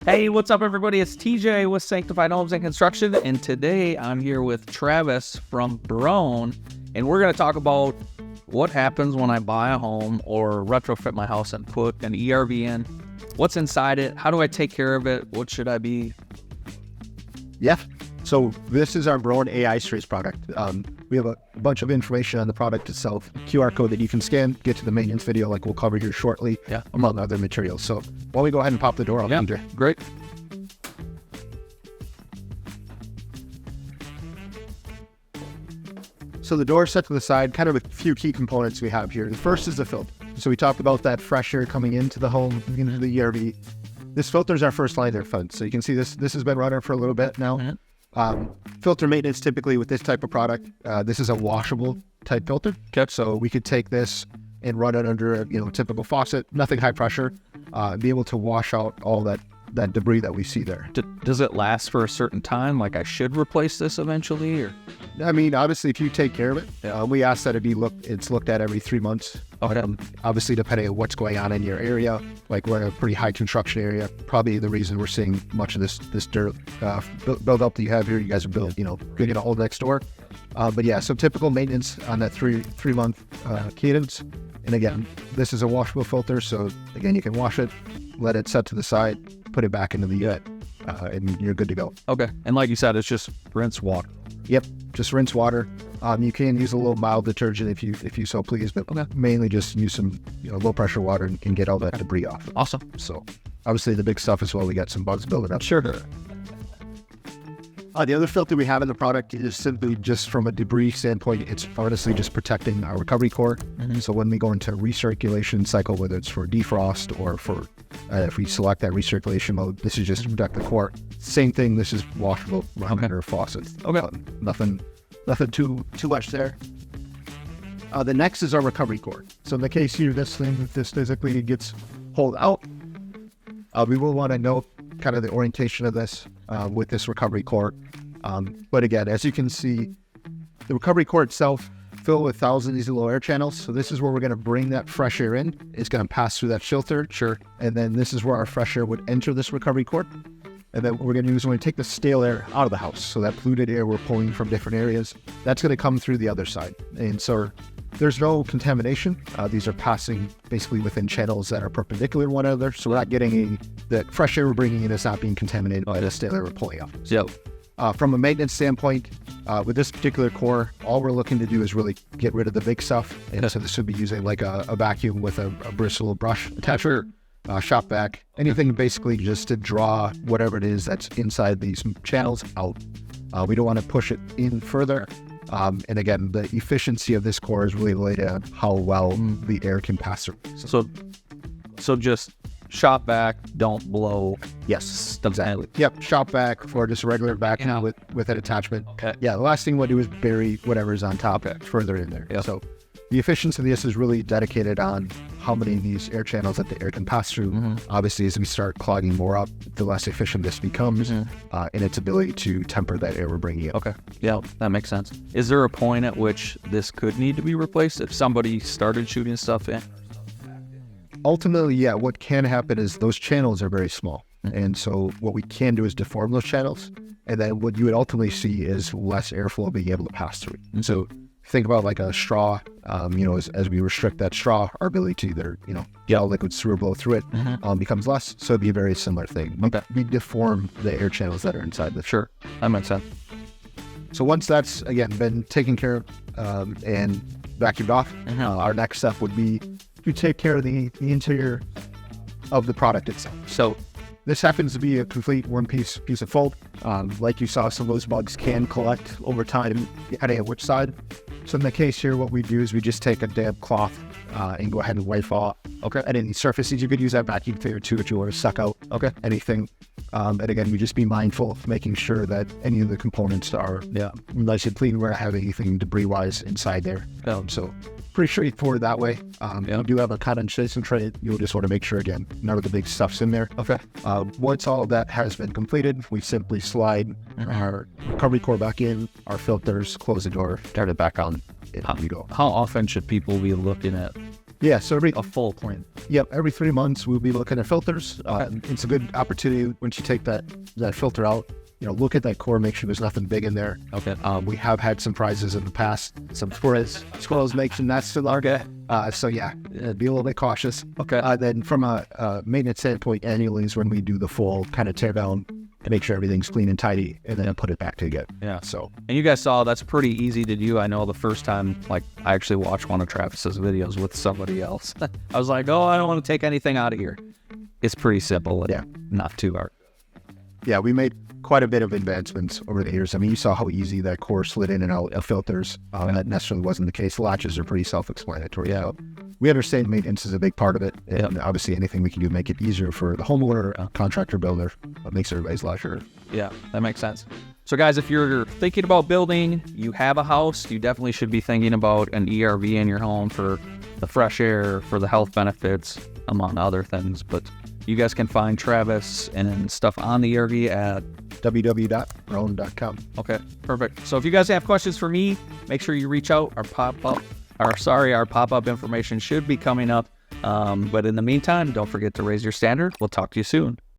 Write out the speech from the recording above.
Hey, what's up, everybody? It's TJ with Sanctified Homes and Construction, and today I'm here with Travis from Broan, and we're going to talk about what happens when I buy a home or retrofit my house and put an ERV in. What's inside it? How do I take care of it? What should I be? Yeah. So this is our Broan AI Series product. We have a bunch of information on the product itself, QR code that you can scan, get to the maintenance video like we'll cover here shortly, among other materials. So why don't we go ahead and pop the door off, Andrew? Great. So the door set to the side, kind of a few key components we have here. The first is the filter. So we talked about that fresh air coming into the home, into the ERV. This filter is our first line of defense. So you can see this has been running for a little bit now. Filter maintenance typically with this type of product, this is a washable type filter. So we could take this and run it under a typical faucet, nothing high pressure, be able to wash out all that debris that we see there. Does it last for a certain time? Like I should replace this eventually? Or I mean, obviously, if you take care of it, we ask that it's looked at every 3 months. Obviously, depending on what's going on in your area, like we're in a pretty high construction area, probably the reason we're seeing much of this dirt build up that you have here. You guys are building, getting a hole next door. But yeah, so typical maintenance on that three month cadence. And again, this is a washable filter, so again, you can wash it, let it set to the side, put it back into the unit, and you're good to go. Okay, and like you said, it's just rinse water. Yep, just rinse water. You can use a little mild detergent if you so please, but mainly just use some low pressure water and get all that debris off. Awesome. So obviously the big stuff as well, we got some bugs building up. Sure. The other filter we have in the product is simply just from a debris standpoint, it's honestly just protecting our recovery core. So when we go into a recirculation cycle, whether it's for defrost or for if we select that recirculation mode, this is just to protect the core. Same thing, this is washable, run under a faucet. Nothing too much there. The next is our recovery core. So in the case here, this physically gets pulled out. We will want to know kind of the orientation of this with this recovery core. But again, as you can see, the recovery core itself filled with thousands of these little air channels. So this is where we're going to bring that fresh air in. It's going to pass through that filter. And then this is where our fresh air would enter this recovery core. And then what we're going to do is we're going to take the stale air out of the house. So that polluted air we're pulling from different areas, that's going to come through the other side. And so there's no contamination. These are passing basically within channels that are perpendicular to one another. So we're not getting the fresh air we're bringing in is not being contaminated by the stale air we're pulling off. From a maintenance standpoint, with this particular core, all we're looking to do is really get rid of the big stuff. And so this would be using like a vacuum with a bristle brush attachment. Shop vac, anything basically just to draw whatever it is that's inside these channels out. We don't want to push it in further. And again, the efficiency of this core is really related on how well the air can pass through. So just shop vac, don't blow. Yes, exactly. Yep, shop vac for just a regular vacuum with an attachment. Yeah, the last thing we'll do is bury whatever's on top further in there. So the efficiency of this is really dedicated on how many of these air channels that the air can pass through. Obviously, as we start clogging more up, the less efficient this becomes in its ability to temper that air we're bringing in. Yeah, that makes sense. Is there a point at which this could need to be replaced if somebody started shooting stuff in? Ultimately, yeah, what can happen is those channels are very small. And so what we can do is deform those channels. And then what you would ultimately see is less airflow being able to pass through. And so think about like a straw, as we restrict that straw, our ability to either, get all liquids through or blow through it becomes less. So it'd be a very similar thing. We deform the air channels that are inside the. Sure, that makes sense. So once that's, again, been taken care of and vacuumed off, our next step would be to take care of the interior of the product itself. So this happens to be a complete one piece of foam. Like you saw, some of those bugs can collect over time, depending on which side. So in the case here, what we do is we just take a damp cloth and go ahead and wipe off any surfaces. You could use that vacuum cleaner too if you want to suck out anything. And again, we just be mindful of making sure that any of the components are nice and clean. We're not having anything debris-wise inside there. So pretty straightforward that way. We do have a condensation tray. You'll just want to make sure, again, none of the big stuff's in there. Once all of that has been completed, we simply slide our recovery core back in, our filters, close the door, turn it back on, and we go. How often should people be looking at Yeah, so a full clean? every 3 months we'll be looking at filters. It's a good opportunity once you take that filter out, look at that core, make sure there's nothing big in there. Okay. We have had some prizes in the past, some squirrels making nests in our so yeah, be a little bit cautious. Okay. Then from a maintenance standpoint, annually is when we do the full kind of tear down and make sure everything's clean and tidy, and then put it back together. Yeah. So, and you guys saw that's pretty easy to do. I know the first time, like, I actually watched one of Travis's videos with somebody else. I was like, oh, I don't want to take anything out of here. It's pretty simple. Yeah. Not too hard. Yeah, we made quite a bit of advancements over the years. I mean, you saw how easy that core slid in and out of filters. That necessarily wasn't the case. Latches are pretty self-explanatory. Yeah. So we understand maintenance is a big part of it. And obviously anything we can do to make it easier for the homeowner, contractor, builder, makes everybody's life sure. Yeah, that makes sense. So guys, if you're thinking about building, you have a house, you definitely should be thinking about an ERV in your home for the fresh air, for the health benefits, among other things. But you guys can find Travis and stuff on the ERV at www.broan.com. Okay, perfect. So if you guys have questions for me, make sure you reach out. Our pop-up information should be coming up. But in the meantime, don't forget to raise your standard. We'll talk to you soon.